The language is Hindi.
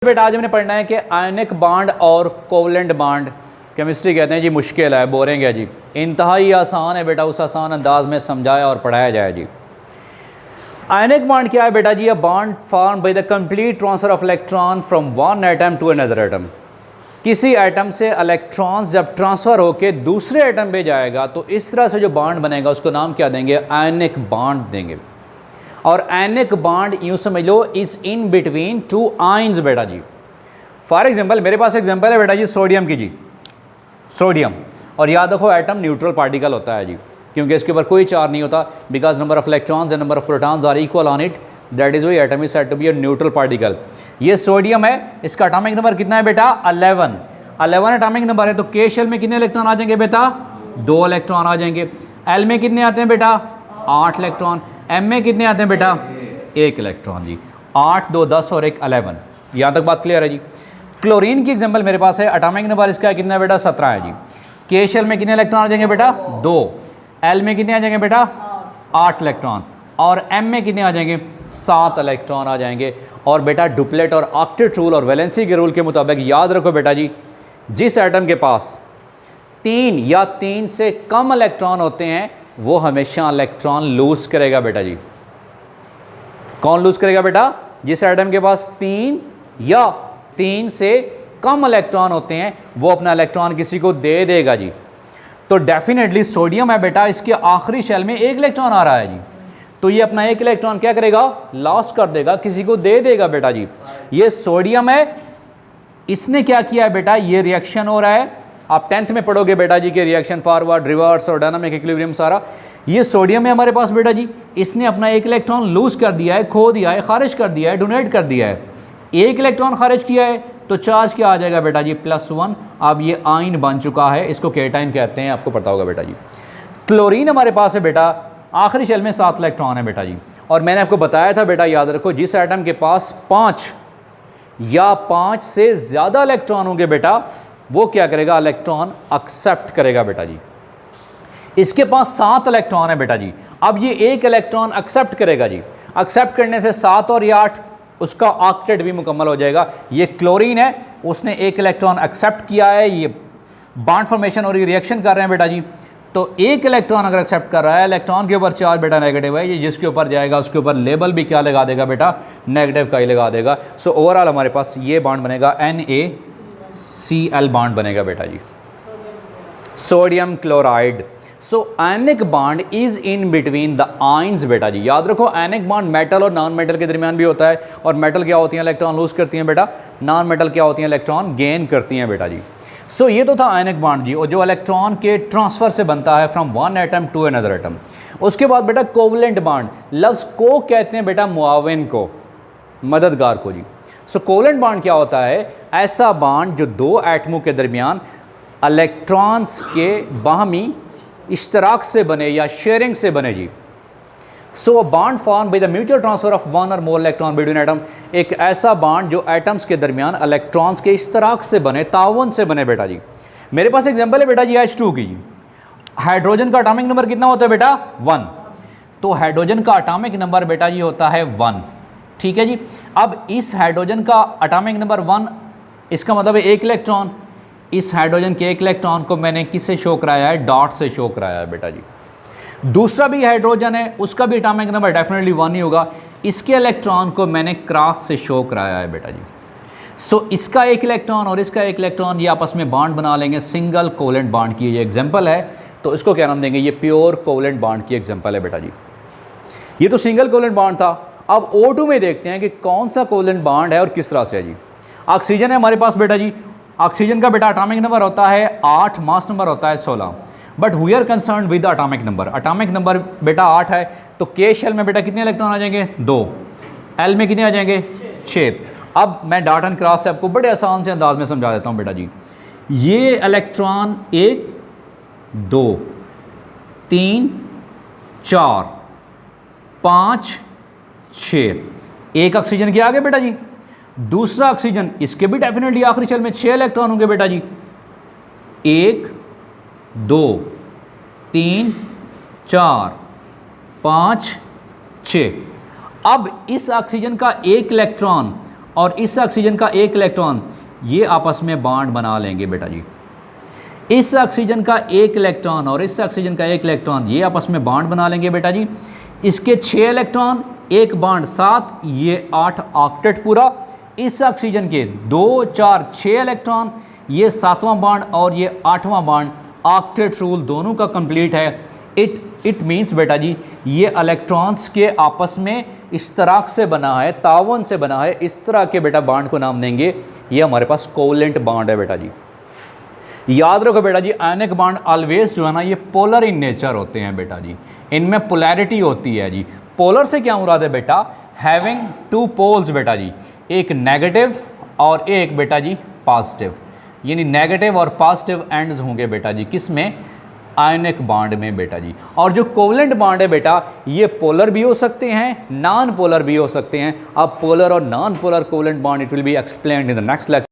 बेटा आज हमने पढ़ना है कि आयनिक बांड और कोवलेंट बांड केमिस्ट्री कहते हैं जी, मुश्किल है, बोरिंग है जी, इंतहाई आसान है बेटा, उस आसान अंदाज में समझाया और पढ़ाया जाए जी। आयनिक बांड क्या है बेटा जी? A bond form by the complete transfer of electron from one atom to another atom. किसी एटम से इलेक्ट्रॉन्स जब ट्रांसफ़र होकर दूसरे एटम पे जाएगा तो इस तरह से जो बांड बनेगा उसको नाम क्या देंगे? आयनिक बांड देंगे। और आयनिक बांड यूँ समझ लो is in between two ions बेटा जी। फॉर एग्जांपल मेरे पास एग्जांपल है बेटा जी सोडियम की जी, सोडियम, और याद रखो एटम न्यूट्रल पार्टिकल होता है जी, क्योंकि इसके ऊपर कोई चार्ज नहीं होता, because number of electrons and number of protons are equal on it, that is why atom is said to be a neutral particle. ये सोडियम है, इसका एटॉमिक नंबर कितना है बेटा? 11 एटॉमिक नंबर है। तो के शेल में कितने इलेक्ट्रॉन आ जाएंगे बेटा? 2 इलेक्ट्रॉन आ जाएंगे। एल में कितने आते हैं बेटा? 8 इलेक्ट्रॉन। एम में कितने आते हैं बेटा? 1 इलेक्ट्रॉन जी। 8 2 10 और 1 11। यहाँ तक बात क्लियर है जी। क्लोरीन की एग्जांपल मेरे पास है, एटॉमिक नंबर इसका कितना है बेटा? 17 है जी। के शेल में कितने इलेक्ट्रॉन आ जाएंगे बेटा? 2। एल में कितने आ जाएंगे बेटा? 8 इलेक्ट्रॉन। और एम में कितने आ जाएंगे? 7 इलेक्ट्रॉन आ जाएंगे। और बेटा डुप्लेट और ऑक्टेट रूल और वैलेंसी के रूल के मुताबिक याद रखो बेटा जी, जिस एटम के पास 3 या 3 से कम इलेक्ट्रॉन होते हैं वो हमेशा इलेक्ट्रॉन लूज करेगा बेटा जी। कौन लूज करेगा बेटा? जिस एटम के पास 3 या 3 से कम इलेक्ट्रॉन होते हैं वो अपना इलेक्ट्रॉन किसी को दे देगा जी। तो डेफिनेटली सोडियम है बेटा, इसके आखिरी शेल में 1 इलेक्ट्रॉन आ रहा है जी, तो ये अपना 1 इलेक्ट्रॉन क्या करेगा? लॉस कर देगा, किसी को दे देगा बेटा जी। ये सोडियम है, इसने क्या किया है बेटा? ये रिएक्शन हो रहा है, आप 10th में पढ़ोगे बेटा जी के रिएक्शन फॉरवर्ड, रिवर्स और डायनामिक इक्विलिब्रियम सारा। ये सोडियम है हमारे पास बेटा जी, इसने अपना 1 इलेक्ट्रॉन लूज कर दिया है, खो दिया है, खारिज कर दिया है, डोनेट कर दिया है। 1 इलेक्ट्रॉन खारिज किया है तो चार्ज क्या आ जाएगा बेटा जी? +1। अब ये आयन बन चुका है, इसको केटाइन कहते हैं, आपको पता होगा बेटा जी। क्लोरीन हमारे पास है बेटा, आखिरी शेल में 7 इलेक्ट्रॉन है बेटा जी। और मैंने आपको बताया था बेटा, याद रखो, जिस एटम के पास 5 या 5 से ज़्यादा इलेक्ट्रॉन होंगे बेटा वो क्या करेगा? इलेक्ट्रॉन एक्सेप्ट करेगा बेटा जी। इसके पास 7 इलेक्ट्रॉन है बेटा जी, अब ये 1 इलेक्ट्रॉन एक्सेप्ट करेगा जी। एक्सेप्ट करने से 7 और ये 8, उसका ऑक्टेट भी मुकम्मल हो जाएगा। ये क्लोरीन है, उसने 1 इलेक्ट्रॉन एक्सेप्ट किया है, ये बॉन्ड फॉर्मेशन और ये रिएक्शन कर रहे हैं बेटा जी। तो 1 इलेक्ट्रॉन अगर एक्सेप्ट कर रहा है, इलेक्ट्रॉन के ऊपर चार्ज बेटा नेगेटिव है, ये जिसके ऊपर जाएगा उसके ऊपर लेबल भी क्या लगा देगा बेटा? नेगेटिव का ही लगा देगा। सो ओवरऑल हमारे पास ये बॉन्ड बनेगा NaCl बॉन्ड बनेगा बेटा जी, sodium chloride. So ionic bond is in between the ions बेटा जी। याद रखो आयनिक बॉन्ड मेटल और नॉन मेटल के दरमियान भी होता है, और मेटल क्या होती हैं? इलेक्ट्रॉन लूज करती हैं बेटा। नॉन मेटल क्या होती हैं? इलेक्ट्रॉन गेन करती हैं बेटा जी। सो ये तो था आयनिक बॉन्ड जी, और जो इलेक्ट्रॉन के ट्रांसफ़र से बनता है from one atom to another atom. उसके बाद बेटा कोवलेंट बॉन्ड, लफ्ज़ को कहते हैं बेटा मुआविन को, मददगार को जी। सो कोवलेंट बॉन्ड क्या होता है? ऐसा बॉन्ड जो 2 एटमों के दरमियान इलेक्ट्रॉन्स के बाहमी इश्तराक से बने या शेयरिंग से बने जी। So bond form by the mutual transfer of 1 और मोर इलेक्ट्रॉन बिटवीन एटम, एक ऐसा बॉन्ड जो एटम्स के दरमियान इलेक्ट्रॉन्स के इश्तराक से बने, ताउन से बने बेटा जी। मेरे पास एग्जांपल है बेटा जी H2 की। हाइड्रोजन का एटॉमिक नंबर कितना होता है बेटा? 1। तो हाइड्रोजन का एटॉमिक नंबर बेटा जी होता है 1, ठीक है जी। अब इस हाइड्रोजन का एटॉमिक नंबर 1, इसका मतलब है 1 इलेक्ट्रॉन। इस हाइड्रोजन के 1 इलेक्ट्रॉन को मैंने किससे शो कराया है? डॉट से शो कराया है बेटा जी। दूसरा भी हाइड्रोजन है, उसका भी एटॉमिक नंबर डेफिनेटली 1 ही होगा। इसके इलेक्ट्रॉन को मैंने क्रॉस से शो कराया है बेटा जी। सो इसका 1 इलेक्ट्रॉन और इसका 1 इलेक्ट्रॉन ये आपस में बॉन्ड बना लेंगे, सिंगल कोवलेंट बॉन्ड की ये एग्जांपल है। तो इसको क्या नाम देंगे? ये प्योर कोवलेंट बॉन्ड की एग्जांपल है बेटा जी। ये तो सिंगल कोवलेंट बॉन्ड था। अब O2 में देखते हैं कि कौन सा कोवलेंट बॉन्ड है और किस तरह से है जी। ऑक्सीजन है हमारे पास बेटा जी, ऑक्सीजन का बेटा एटॉमिक नंबर होता है 8, मास नंबर होता है 16। But we are concern with atomic number. Atomic number बेटा 8 है, तो के शेल में बेटा कितने इलेक्ट्रॉन आ जाएंगे? 2। एल में कितने आ जाएंगे? 6। अब मैं डॉट एंड क्रॉस से आपको बड़े आसान से अंदाज में समझा देता हूँ बेटा जी। ये इलेक्ट्रॉन 1 2 3 4 5 6, एक ऑक्सीजन के आगे बेटा जी। दूसरा ऑक्सीजन, इसके भी डेफिनेटली आखिरी शेल में 6 इलेक्ट्रॉन होंगे बेटा जी। 1 2 3 4 5 6। अब इस ऑक्सीजन का 1 इलेक्ट्रॉन और इस ऑक्सीजन का एक इलेक्ट्रॉन ये आपस में बॉन्ड बना लेंगे बेटा जी। इस ऑक्सीजन का एक इलेक्ट्रॉन और इस ऑक्सीजन का एक इलेक्ट्रॉन ये आपस में बॉन्ड बना लेंगे बेटा जी। इसके 6 इलेक्ट्रॉन, एक बॉन्ड 7, ये 8 ऑक्टेट पूरा। इस ऑक्सीजन के 2, 4, 6 इलेक्ट्रॉन, ये 7वां बॉन्ड और ये 8वां बॉन्ड, ऑक्टेट रूल दोनों का कंप्लीट है। इट मीन्स बेटा जी ये इलेक्ट्रॉन्स के आपस में इस तरह से बना है, तावन से बना है, इस तरह के बेटा बॉन्ड को नाम देंगे, ये हमारे पास कोवलेंट बॉन्ड है बेटा जी। याद रखो बेटा जी आयनिक बॉन्ड ऑलवेज जो है ना ये पोलर इन नेचर होते हैं बेटा जी, इनमें पोलैरिटी होती है जी। पोलर से क्या मुराद है बेटा, हैविंग 2 पोल्स बेटा जी, एक नेगेटिव और एक बेटा जी पॉजिटिव, यानी नेगेटिव और पॉजिटिव एंड्स होंगे बेटा जी किस में, आयनिक बॉन्ड में बेटा जी। और जो कोवलेंट बॉन्ड है बेटा ये पोलर भी हो सकते हैं, नॉन पोलर भी हो सकते हैं। अब पोलर और non polar covalent bond it will be explained in the next lecture.